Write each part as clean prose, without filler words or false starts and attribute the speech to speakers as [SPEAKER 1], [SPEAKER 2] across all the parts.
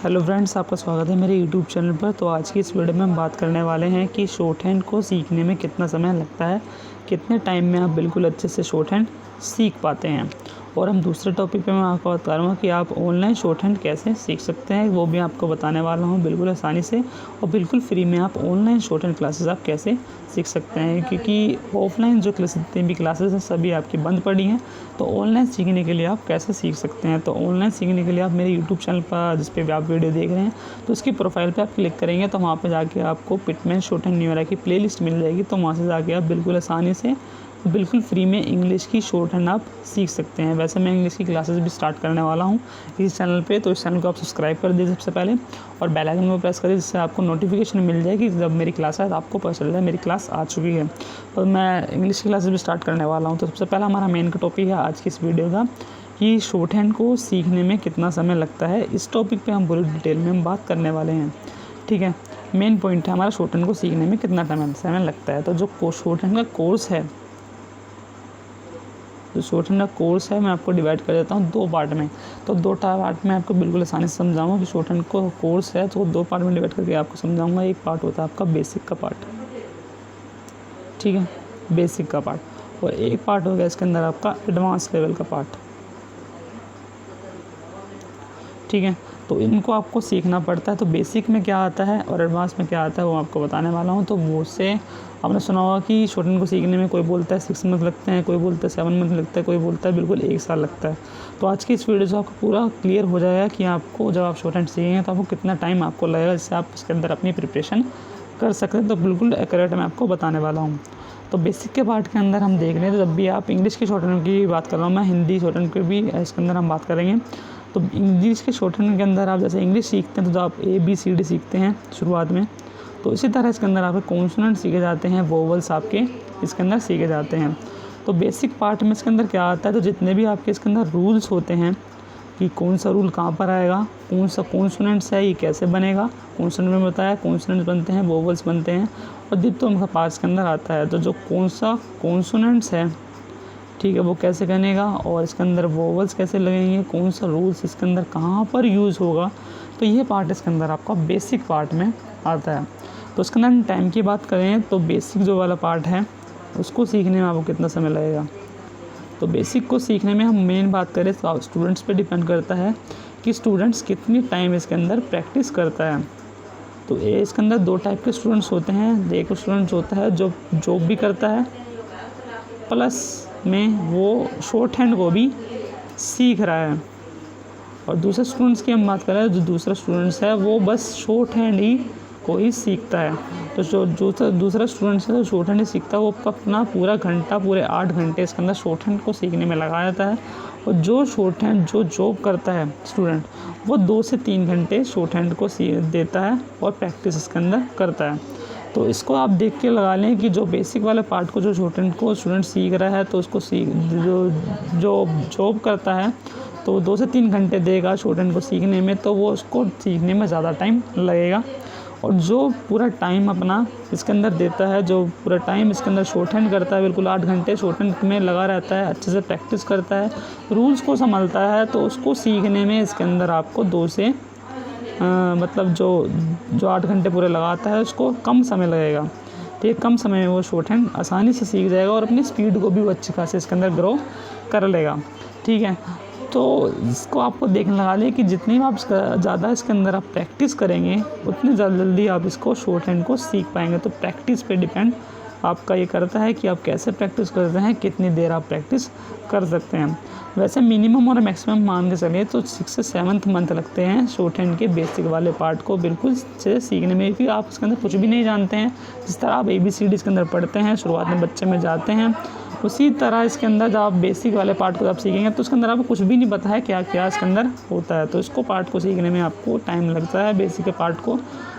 [SPEAKER 1] Hello friends, आपका स्वागत है मेरे यूट्यूब चैनल पर। तो आज की इस वीडियो में हम बात करने वाले हैं कि शॉर्ट हैंड को सीखने में कितना समय लगता है, कितने टाइम में आप बिल्कुल अच्छे से शॉर्ट हैंड सीख पाते हैं। और हम दूसरे टॉपिक पे मैं आपको बता रहा हूँ कि आप ऑनलाइन शॉर्ट हैंड कैसे सीख सकते हैं, वो भी आपको बताने वाला हूँ बिल्कुल आसानी से और बिल्कुल फ्री में। आप ऑनलाइन शॉर्ट हैंड क्लासेस आप कैसे सीख सकते हैं, क्योंकि ऑफलाइन जो जितनी भी क्लासेस हैं सभी आपकी बंद पड़ी हैं। तो ऑनलाइन सीखने के लिए आप कैसे सीख सकते हैं, तो ऑनलाइन सीखने के लिए आप मेरे यूट्यूब चैनल पर जिस पे भी आप वीडियो देख रहे हैं तो उसकी प्रोफाइल पे आप क्लिक करेंगे तो वहाँ पे जाके आपको पिटमैन शॉर्ट हैंड न्यूरा की प्लेलिस्ट मिल जाएगी। तो वहाँ से जाके आप बिल्कुल आसानी से बिल्कुल फ्री में इंग्लिश की शॉर्ट हैंड आप सीख सकते हैं। वैसे मैं इंग्लिश की क्लासेस भी स्टार्ट करने वाला हूँ इस चैनल पे, तो इस चैनल को आप सब्सक्राइब कर दीजिए सबसे पहले और बेल आइकन को प्रेस करिए, जिससे आपको नोटिफिकेशन मिल जाएगी जब मेरी क्लास है तो आपको पता चल जाए मेरी क्लास आ चुकी है। और मैं इंग्लिश की क्लासेस भी स्टार्ट करने वाला हूँ। तो सबसे पहला हमारा मेन का टॉपिक है आज की इस वीडियो का कि शॉर्ट हैंड को सीखने में कितना समय लगता है। इस टॉपिक पे हम पूरी डिटेल में हम बात करने वाले हैं, ठीक है। मेन पॉइंट है हमारा शॉर्ट हैंड को सीखने में कितना समय लगता है। तो जो शॉर्ट हैंड का कोर्स है, जो शॉर्ट हैंड का कोर्स है, मैं आपको डिवाइड कर देता हूँ दो पार्ट में। तो दो पार्ट में आपको बिल्कुल आसानी से समझाऊंगा कि शॉर्ट हैंड को कोर्स है तो दो पार्ट में डिवाइड करके आपको समझाऊंगा। एक पार्ट होता है आपका बेसिक का पार्ट, ठीक है, बेसिक का पार्ट, और एक पार्ट हो गया इसके अंदर आपका एडवांस लेवल का पार्ट, ठीक है। तो इनको आपको सीखना पड़ता है। तो बेसिक में क्या आता है और एडवांस में क्या आता है वो आपको बताने वाला हूँ। तो वो से आपने सुना होगा कि शॉर्ट हैंड को सीखने में कोई बोलता है 6 मंथ लगते हैं, कोई बोलता है 7 मंथ लगता है, कोई बोलता है बिल्कुल 1 साल लगता है। तो आज की इस वीडियो से आपको पूरा क्लियर हो जाएगा कि आपको जब आप शॉर्ट हैंड सीखेंगे तो आपको कितना टाइम आपको लगेगा, जिससे आप इसके अंदर अपनी प्रिपरेशन कर सकते हैं। तो बिल्कुल एक्यूरेट मैं आपको बताने वाला हूँ। तो बेसिक के पार्ट के अंदर हम देख रहे हैं, तो जब भी आप इंग्लिश के शॉर्ट हैंड की बात कर रहा हूँ मैं, हिंदी शॉर्ट हैंड की भी इसके अंदर हम बात करेंगे। तो इंग्लिश के शॉर्ट हैंड के अंदर आप जैसे इंग्लिश सीखते हैं तो आप ABCD सीखते हैं शुरुआत में, तो इसी तरह इसके अंदर आपके कॉन्सोनेंट सीखे जाते हैं, वोवल्स आपके इसके अंदर सीखे जाते हैं। तो बेसिक पार्ट में इसके अंदर क्या आता है, तो जितने भी आपके इसके अंदर रूल्स होते हैं कि कौन सा रूल कहाँ पर आएगा, कौन सा कॉन्सोनेंट्स है, ये कैसे बनेगा। कॉन्सोनेंट में बताया कॉन्सोनेंट्स बनते हैं, वोवल्स बनते हैं और दिप्तों का पार्ट के अंदर आता है। तो जो कौन सा कॉन्सोनेंट्स है, ठीक है, वो कैसे बनेगा और इसके अंदर वोवल्स कैसे लगेंगे, कौन सा रूल्स इसके अंदर कहाँ पर यूज़ होगा, तो ये पार्ट इसके अंदर आपका बेसिक पार्ट में आता है। तो इसके अंदर टाइम की बात करें तो बेसिक जो वाला पार्ट है उसको सीखने में आपको कितना समय लगेगा। तो बेसिक को सीखने में हम मेन बात करें तो स्टूडेंट्स पे डिपेंड करता है कि स्टूडेंट्स कितनी टाइम इसके अंदर प्रैक्टिस करता है। तो ये इसके अंदर दो टाइप के स्टूडेंट्स होते हैं। एक स्टूडेंट्स होता है जो जॉब भी करता है प्लस में वो शॉर्ट हैंड को भी सीख रहा है, और दूसरे स्टूडेंट्स की हम बात करें जो दूसरा स्टूडेंट्स है वो बस शॉर्ट हैंड ही को ही सीखता है। तो जो दूसरा स्टूडेंट्स है जो शॉर्ट हैंड ही सीखता है वो अपना पूरा घंटा, पूरे 8 घंटे इसके अंदर शॉर्ट हैंड को सीखने में लगा जाता है। और जो शॉर्ट हैंड जो जॉब करता है स्टूडेंट वो 2 से 3 घंटे शॉर्ट हैंड को देता है और प्रैक्टिस इसके अंदर करता है। तो इसको आप देख के लगा लें कि जो बेसिक वाले पार्ट को जो शॉर्ट हैंड को स्टूडेंट सीख रहा है तो उसको जो जॉब करता है तो 2 से 3 घंटे देगा शॉर्ट हैंड को सीखने में, तो वो उसको सीखने में ज़्यादा टाइम लगेगा। और जो पूरा टाइम अपना इसके अंदर देता है, जो पूरा टाइम इसके अंदर शॉर्ट हैंड करता है, बिल्कुल 8 घंटे शॉर्ट हैंड में लगा रहता है, अच्छे से प्रैक्टिस करता है, रूल्स को संभालता है, तो उसको सीखने में इसके अंदर आपको 2 से मतलब जो 8 घंटे पूरे लगाता है उसको कम समय लगेगा। तो ये कम समय में वो शॉर्ट हैंड आसानी से सीख जाएगा और अपनी स्पीड को भी वो अच्छी खासी इसके अंदर ग्रो कर लेगा, ठीक है। तो इसको आपको देखने लगा लें कि जितनी आप ज़्यादा इसके अंदर आप प्रैक्टिस करेंगे उतनी जल्दी आप इसको शॉर्ट हैंड को सीख पाएंगे। तो प्रैक्टिस पे डिपेंड आपका ये करता है कि आप कैसे प्रैक्टिस करते हैं, कितनी देर आप प्रैक्टिस कर सकते हैं। वैसे मिनिमम और मैक्सिमम मान के चलिए तो 6 से 7 मंथ लगते हैं शॉर्ट हैंड के बेसिक वाले पार्ट को बिल्कुल से सीखने में, क्योंकि आप इसके अंदर कुछ भी नहीं जानते हैं। जिस तरह आप ABCD इसके अंदर पढ़ते हैं शुरुआत में बच्चे में जाते हैं, उसी तरह इसके अंदर जब आप बेसिक वाले पार्ट को आप सीखेंगे तो उसके अंदर आपको कुछ भी नहीं पता है क्या क्या इसके अंदर होता है। तो इसको पार्ट को सीखने में आपको टाइम लगता है बेसिक के पार्ट को।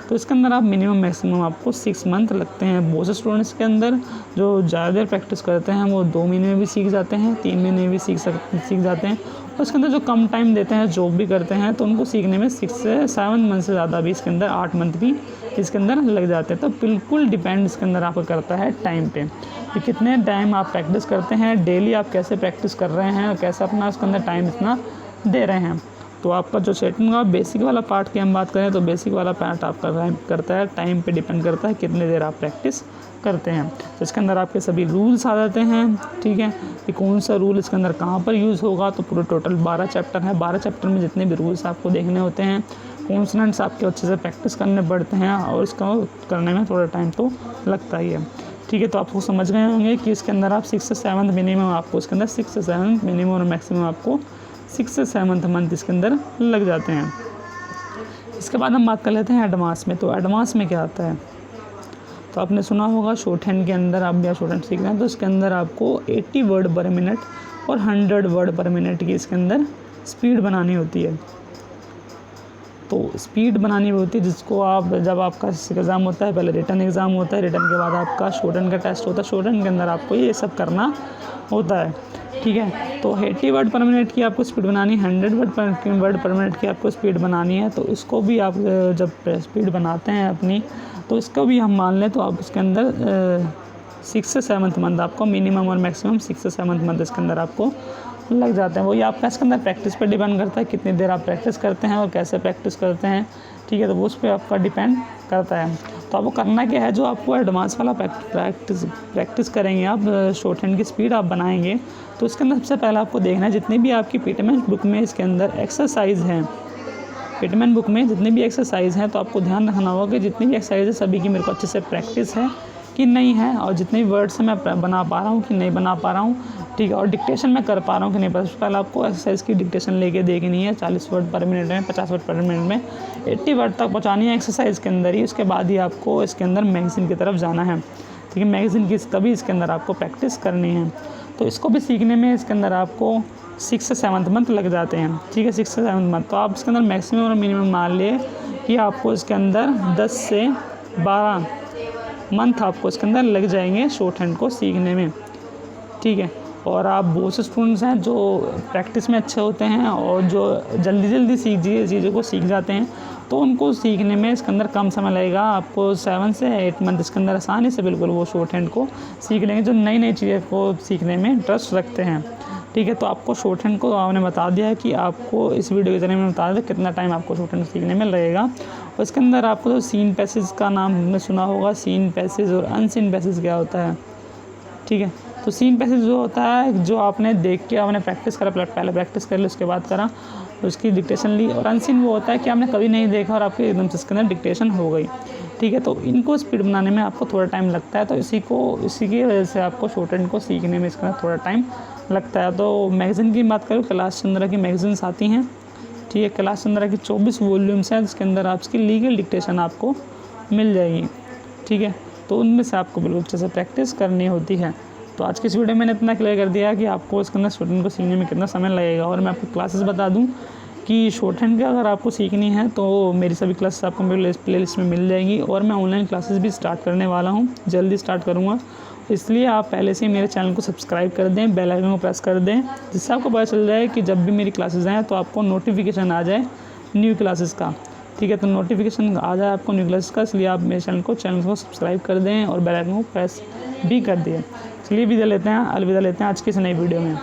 [SPEAKER 1] तो इसके अंदर आप मिनिमम मैक्सिमम आपको 6 मंथ लगते हैं। बहुत से स्टूडेंट्स के अंदर जो ज़्यादा देर प्रैक्टिस करते हैं वो 2 महीने में भी सीख जाते हैं, 3 महीने में भी सीख जाते हैं। और इसके अंदर जो कम टाइम देते हैं, जॉब भी करते हैं, तो उनको सीखने में 6 से 7 मंथ से ज़्यादा भी इसके अंदर 8 मंथ भी इसके अंदर लग जाते हैं। तो बिल्कुल डिपेंड इसके अंदर आपको करता है टाइम पे कि कितने टाइम आप प्रैक्टिस करते हैं, डेली आप कैसे प्रैक्टिस कर रहे हैं और कैसे अपना उसके अंदर टाइम इतना दे रहे हैं। तो आपका जो शॉर्टहैंड का बेसिक वाला पार्ट की हम बात करें तो बेसिक वाला पार्ट आपका करता है, टाइम पे डिपेंड करता है कितनी देर आप प्रैक्टिस करते हैं। तो इसके अंदर आपके सभी रूल्स आ जाते हैं, ठीक है, कि कौन सा रूल इसके अंदर कहाँ पर यूज़ होगा। तो पूरे टोटल 12 चैप्टर हैं, 12 चैप्टर में जितने भी रूल्स आपको देखने होते हैं, कॉन्सोनेंट्स आपके अच्छे से प्रैक्टिस करने पड़ते हैं और इसका करने में थोड़ा टाइम तो लगता ही है, ठीक है। तो आपको समझ गए होंगे कि इसके अंदर आप 6 से 7 मिनिमम आपको इसके अंदर 6 से 7 मिनिमम और मैक्सिमम आपको 6 से 7 मंथ इसके अंदर लग जाते हैं। इसके बाद हम बात कर लेते हैं एडवांस में। तो एडवांस में क्या आता है, तो आपने सुना होगा शॉर्टहैंड के अंदर आप या शॉर्टहैंड सीख रहे हैं तो इसके अंदर आपको 80 वर्ड पर मिनट और 100 वर्ड पर मिनट की इसके अंदर स्पीड बनानी होती है। तो स्पीड बनानी होती है जिसको आप जब आपका एग्ज़ाम होता है, पहले रिटन एग्ज़ाम होता है, रिटन के बाद आपका शॉर्टहैंड का टेस्ट होता है, शॉर्टहैंड के अंदर आपको ये सब करना होता है, ठीक है। तो 80 वर्ड पर मिनट की आपको स्पीड बनानी है, 100 वर्ड पर मिनट की आपको स्पीड बनानी है। तो इसको भी आप जब स्पीड बनाते हैं अपनी, तो इसको भी हम मान लें तो आप इसके अंदर 6 से 7 मंथ आपको मिनिमम और मैक्सिमम 6 से 7 मंथ इसके अंदर आपको लग जाते हैं। वही आपका इसके अंदर प्रैक्टिस पर डिपेंड करता है, कितनी देर आप प्रैक्टिस करते हैं और कैसे प्रैक्टिस करते हैं, ठीक है। तो वो उस पर आपका डिपेंड करता है। तो आपको करना क्या है, जो आपको एडवांस वाला प्रैक्टिस करेंगे आप, शॉर्टहैंड की स्पीड आप बनाएंगे, तो इसके अंदर सबसे पहले आपको देखना है जितनी भी आपकी पिटमैन बुक में इसके अंदर एक्सरसाइज हैं, पिटमैन बुक में जितनी भी एक्सरसाइज हैं, तो आपको ध्यान रखना होगा कि जितनी भी एक्सरसाइज है सभी की मेरे को अच्छे से प्रैक्टिस है कि नहीं है, और जितने भी वर्ड्स हैं मैं बना पा रहा हूँ कि नहीं बना पा रहा हूँ, ठीक है, और डिक्टेशन मैं कर पा रहा हूँ कि नहीं। सबसे पहले आपको एक्सरसाइज की डिक्टेशन लेके देखनी है, 40 वर्ड पर मिनट में, 50 वर्ड पर मिनट में, 80 वर्ड तक पहुँचानी है एक्सरसाइज के अंदर ही। उसके बाद ही आपको इसके अंदर मैगज़ीन की तरफ जाना है, ठीक है, मैगज़ीन की तभी इसके अंदर आपको प्रैक्टिस करनी है। तो इसको भी सीखने में इसके अंदर आपको 6 से 7 मंथ लग जाते हैं, ठीक है, 6 से 7 मंथ। तो आप इसके अंदर मैक्सिमम और मिनिमम मान लिए कि आपको इसके अंदर 10 से 12 मंथ आपको इसके अंदर लग जाएंगे शॉर्टहैंड को सीखने में, ठीक है। और आप बहुत से स्टूडेंट्स हैं जो प्रैक्टिस में अच्छे होते हैं और जो जल्दी चीज़ों को सीख जाते हैं, तो उनको सीखने में इसके अंदर कम समय लगेगा। आपको 7 से 8 मंथ इसके अंदर आसानी से बिल्कुल वो शॉर्टहैंड को सीख लेंगे, जो नई चीज़ें को सीखने में इंटरेस्ट रखते हैं, ठीक है। तो आपको शॉर्टहैंड को आपने बता दिया है कि आपको इस वीडियो के जरिए में बता दिया कितना टाइम आपको शॉर्टहैंड सीखने में लगेगा। और इसके अंदर आपको तो सीन पैसेज का नाम हमने सुना होगा, सीन पैसेज और अनसीन पैसेज क्या होता है, ठीक है। तो सीन पैसेज जो होता है जो आपने देख के आपने प्रैक्टिस करा, पहले प्रैक्टिस कर ली, उसके बाद करा, उसकी डिक्टेशन ली। और अनसीन वो होता है कि आपने कभी नहीं देखा और आपके एकदम से इसके अंदर डिक्टेशन हो गई, ठीक है। तो इनको स्पीड बनाने में आपको थोड़ा टाइम लगता है, तो इसी की वजह से आपको शॉर्टहैंड को सीखने में इसके अंदर थोड़ा टाइम लगता है। तो मैगज़ीन की बात करूँ, कैलाश चंद्रा की मैगज़ीन्स आती हैं, ठीक है, कैलाश चंद्रा की 24 वॉल्यूम्स हैं जिसके अंदर आपकी लीगल डिक्टेशन आपको मिल जाएगी, ठीक है। तो उनमें से आपको बिल्कुल अच्छे से प्रैक्टिस करनी होती है। तो आज की इस वीडियो में मैंने इतना क्लियर कर दिया कि आपको इसके अंदर शॉर्टहैंड को सीखने में कितना समय लगेगा। और मैं आपको क्लासेस बता दूं कि शॉर्टहैंड का अगर आपको सीखनी है तो मेरी सभी क्लासेस आपको मेरे प्लेलिस्ट में मिल जाएगी, और मैं ऑनलाइन क्लासेस भी स्टार्ट करने वाला हूँ, जल्दी स्टार्ट करूँगा। इसलिए आप पहले से ही मेरे चैनल को सब्सक्राइब कर दें, बेल आइकन को प्रेस कर दें, जिससे आपको पता चल जाए कि जब भी मेरी क्लासेस आएँ तो आपको नोटिफिकेशन आ जाए न्यू क्लासेस का, ठीक है। तो नोटिफिकेशन आ जाए आपको न्यू क्लासेस का, इसलिए आप मेरे चैनल को सब्सक्राइब कर दें और बेल आइकन को प्रेस भी कर दिए। चलिए अलविदा लेते हैं आज की इस नई वीडियो में।